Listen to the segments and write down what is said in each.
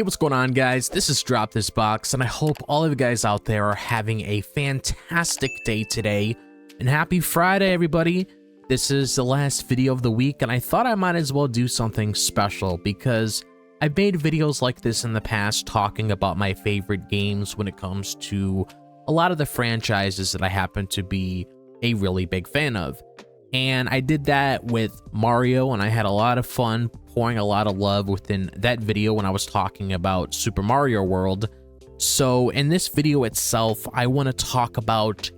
What's going on, guys? This is DropThisBox, and I hope all of you guys out there are having a fantastic day today. And happy Friday, everybody. This is the last video of the week, and I thought I might as well do something special because I've made videos like this in the past talking about my favorite games when it comes to a lot of the franchises that I happen to be a really big fan of. And I did that with Mario, and I had a lot of fun pouring a lot of love within that video when I was talking about Super Mario World. So in this video itself, I want to talk about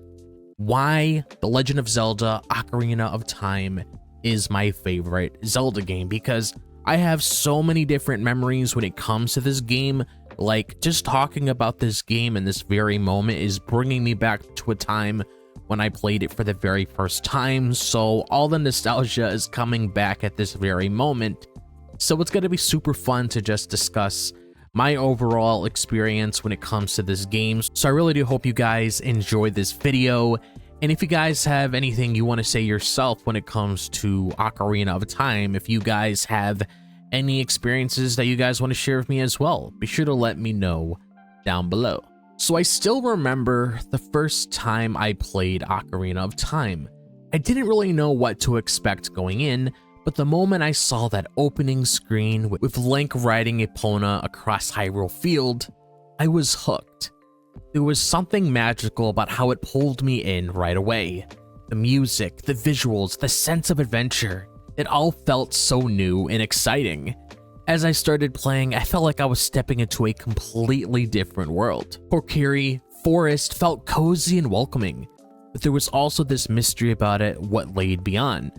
why The Legend of Zelda Ocarina of Time is my favorite Zelda game, because I have so many different memories when it comes to this game. Like, just talking about this game in this very moment is bringing me back to a time when I played it for the very first time, so all the nostalgia is coming back at this very moment. So it's going to be super fun to just discuss my overall experience when it comes to this game. So I really do hope you guys enjoy this video, and if you guys have anything you want to say yourself when it comes to Ocarina of Time, if you guys have any experiences that you guys want to share with me as well, be sure to let me know down below. So I still remember the first time I played Ocarina of Time. I didn't really know what to expect going in, but the moment I saw that opening screen with Link riding Epona across Hyrule Field, I was hooked. There was something magical about how it pulled me in right away. The music, the visuals, the sense of adventure, it all felt so new and exciting. As I started playing, I felt like I was stepping into a completely different world. Kokiri Forest felt cozy and welcoming, but there was also this mystery about it, what laid beyond.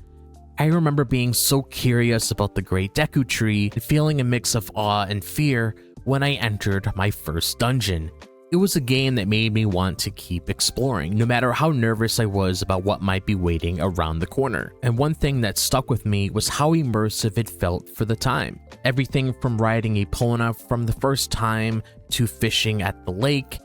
I remember being so curious about the Great Deku Tree and feeling a mix of awe and fear when I entered my first dungeon. It was a game that made me want to keep exploring, no matter how nervous I was about what might be waiting around the corner. And one thing that stuck with me was how immersive it felt for the time. Everything from riding Epona from the first time to fishing at the lake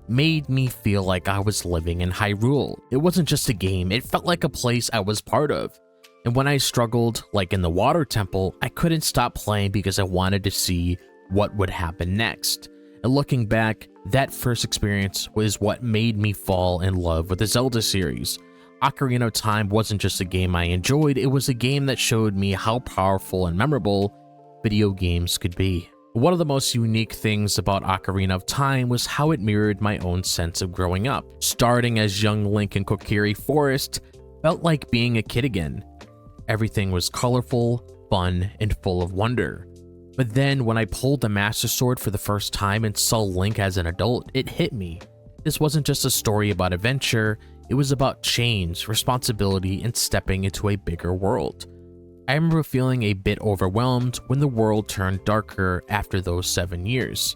made me feel like I was living in Hyrule. It wasn't just a game, it felt like a place I was part of. And when I struggled, like in the water temple, I couldn't stop playing because I wanted to see what would happen next. And looking back, that first experience was what made me fall in love with the Zelda series. Ocarina of Time wasn't just a game I enjoyed, it was a game that showed me how powerful and memorable video games could be. One of the most unique things about Ocarina of Time was how it mirrored my own sense of growing up. Starting as young Link in Kokiri Forest felt like being a kid again. Everything was colorful, fun, and full of wonder. But then when I pulled the Master Sword for the first time and saw Link as an adult, it hit me. This wasn't just a story about adventure, it was about change, responsibility, and stepping into a bigger world. I remember feeling a bit overwhelmed when the world turned darker after those 7 years.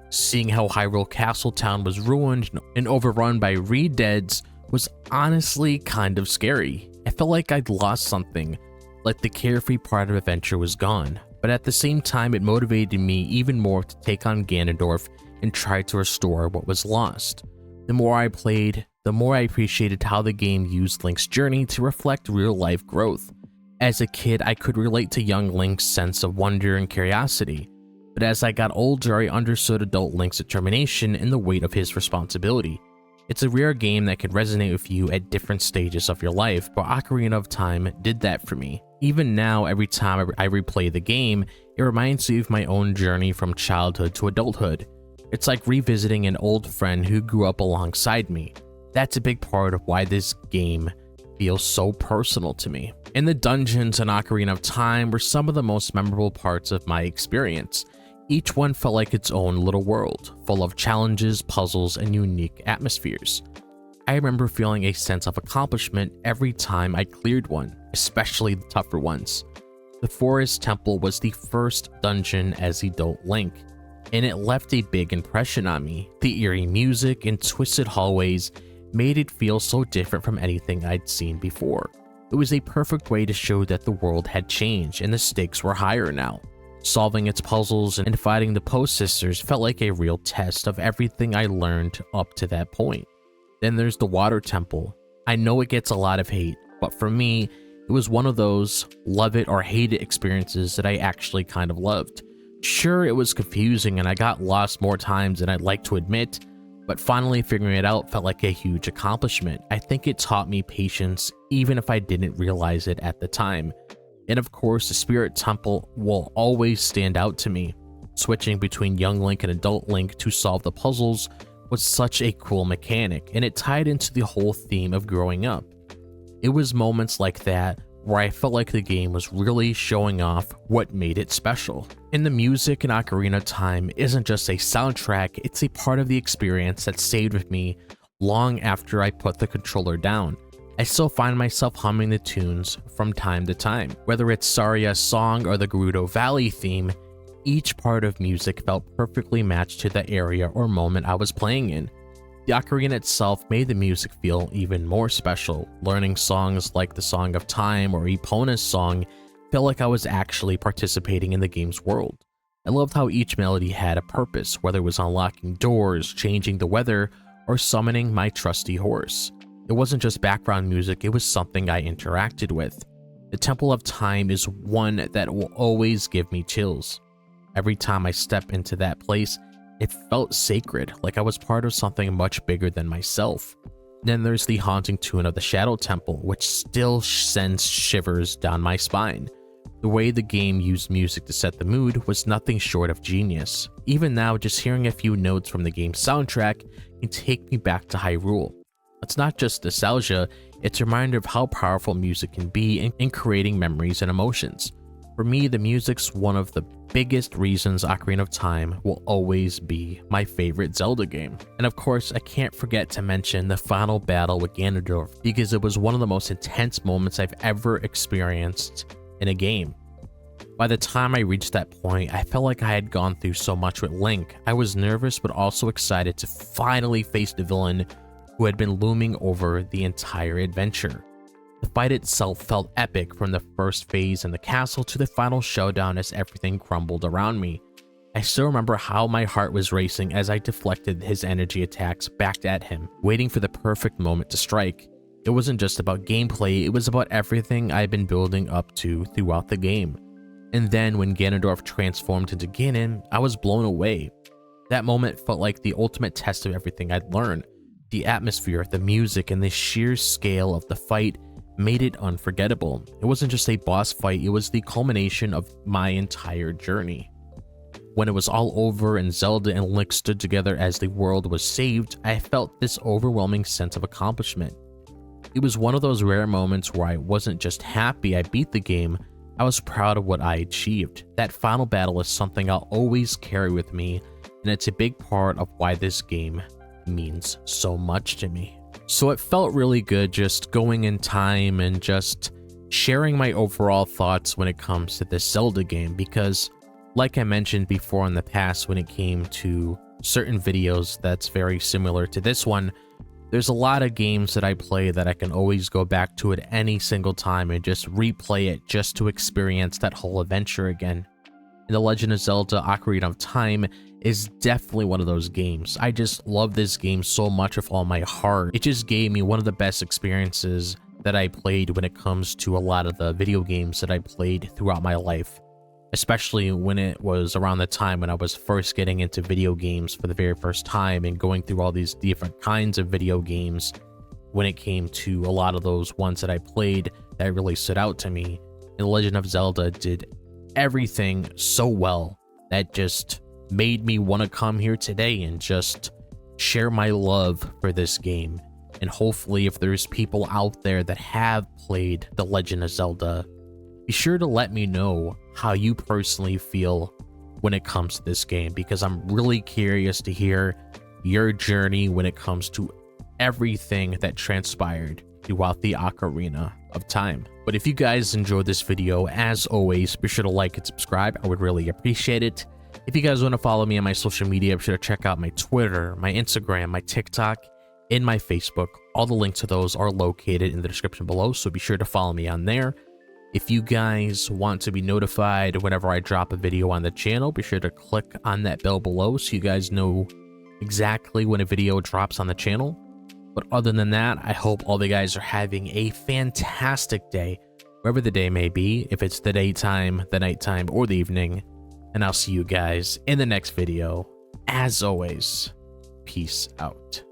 Seeing how Hyrule Castle Town was ruined and overrun by Redeads was honestly kind of scary. I felt like I'd lost something, like the carefree part of adventure was gone. But at the same time, it motivated me even more to take on Ganondorf and try to restore what was lost. The more I played, the more I appreciated how the game used Link's journey to reflect real-life growth. As a kid, I could relate to young Link's sense of wonder and curiosity, but as I got older, I understood adult Link's determination and the weight of his responsibility. It's a rare game that can resonate with you at different stages of your life, but Ocarina of Time did that for me. Even now, every time I replay the game, it reminds me of my own journey from childhood to adulthood. It's like revisiting an old friend who grew up alongside me. That's a big part of why this game feels so personal to me. And the dungeons in Ocarina of Time were some of the most memorable parts of my experience. Each one felt like its own little world, full of challenges, puzzles, and unique atmospheres. I remember feeling a sense of accomplishment every time I cleared one, especially the tougher ones. The Forest Temple was the first dungeon as adult Link, and it left a big impression on me. The eerie music and twisted hallways made it feel so different from anything I'd seen before. It was a perfect way to show that the world had changed and the stakes were higher now. Solving its puzzles and fighting the Post Sisters felt like a real test of everything I learned up to that point. Then there's the Water Temple. I know it gets a lot of hate, but for me, it was one of those love it or hate it experiences that I actually kind of loved. Sure, it was confusing and I got lost more times than I'd like to admit, but finally figuring it out felt like a huge accomplishment. I think it taught me patience even if I didn't realize it at the time. And of course, the Spirit Temple will always stand out to me. Switching between young Link and adult Link to solve the puzzles was such a cool mechanic, and it tied into the whole theme of growing up. It was moments like that where I felt like the game was really showing off what made it special. And the music in Ocarina of Time isn't just a soundtrack, it's a part of the experience that stayed with me long after I put the controller down. I still find myself humming the tunes from time to time. Whether it's Saria's song or the Gerudo Valley theme, each part of music felt perfectly matched to the area or moment I was playing in. The ocarina itself made the music feel even more special. Learning songs like the Song of Time or Epona's song felt like I was actually participating in the game's world. I loved how each melody had a purpose, whether it was unlocking doors, changing the weather, or summoning my trusty horse. It wasn't just background music, it was something I interacted with. The Temple of Time is one that will always give me chills. Every time I step into that place, it felt sacred, like I was part of something much bigger than myself. Then there's the haunting tune of the Shadow Temple, which still sends shivers down my spine. The way the game used music to set the mood was nothing short of genius. Even now, just hearing a few notes from the game's soundtrack can take me back to Hyrule. It's not just nostalgia, it's a reminder of how powerful music can be in creating memories and emotions. For me, the music's one of the biggest reasons Ocarina of Time will always be my favorite Zelda game. And of course, I can't forget to mention the final battle with Ganondorf, because it was one of the most intense moments I've ever experienced in a game. By the time I reached that point, I felt like I had gone through so much with Link. I was nervous but also excited to finally face the villain who had been looming over the entire adventure. The fight itself felt epic, from the first phase in the castle to the final showdown as everything crumbled around me. I still remember how my heart was racing as I deflected his energy attacks back at him, waiting for the perfect moment to strike. It wasn't just about gameplay, it was about everything I'd been building up to throughout the game. And then when Ganondorf transformed into Ganon, I was blown away. That moment felt like the ultimate test of everything I'd learned. The atmosphere, the music, and the sheer scale of the fight made it unforgettable. It wasn't just a boss fight, it was the culmination of my entire journey. When it was all over and Zelda and Link stood together as the world was saved, I felt this overwhelming sense of accomplishment. It was one of those rare moments where I wasn't just happy I beat the game, I was proud of what I achieved. That final battle is something I'll always carry with me, and it's a big part of why this game means so much to me. So it felt really good just going in time and just sharing my overall thoughts when it comes to this Zelda game, because like I mentioned before in the past, when it came to certain videos that's very similar to this one, there's a lot of games that I play that I can always go back to at any single time and just replay it just to experience that whole adventure again. And The Legend of Zelda Ocarina of Time is definitely one of those games. I just love this game so much with all my heart. It just gave me one of the best experiences that I played when it comes to a lot of the video games that I played throughout my life. Especially when it was around the time when I was first getting into video games for the very first time and going through all these different kinds of video games. When it came to a lot of those ones that I played that really stood out to me, and The Legend of Zelda did everything so well that just made me want to come here today and just share my love for this game. And hopefully, if there's people out there that have played The Legend of Zelda, be sure to let me know how you personally feel when it comes to this game, because I'm really curious to hear your journey when it comes to everything that transpired throughout the Ocarina of Time. But if you guys enjoyed this video, as always, be sure to like and subscribe. I would really appreciate it. If you guys want to follow me on my social media, be sure to check out my Twitter, my Instagram, my TikTok, and my Facebook. All the links to those are located in the description below, so be sure to follow me on there. If you guys want to be notified whenever I drop a video on the channel, be sure to click on that bell below so you guys know exactly when a video drops on the channel. But other than that, I hope all the guys are having a fantastic day, wherever the day may be, if it's the daytime, the nighttime, or the evening. and I'll see you guys in the next video. As always, peace out.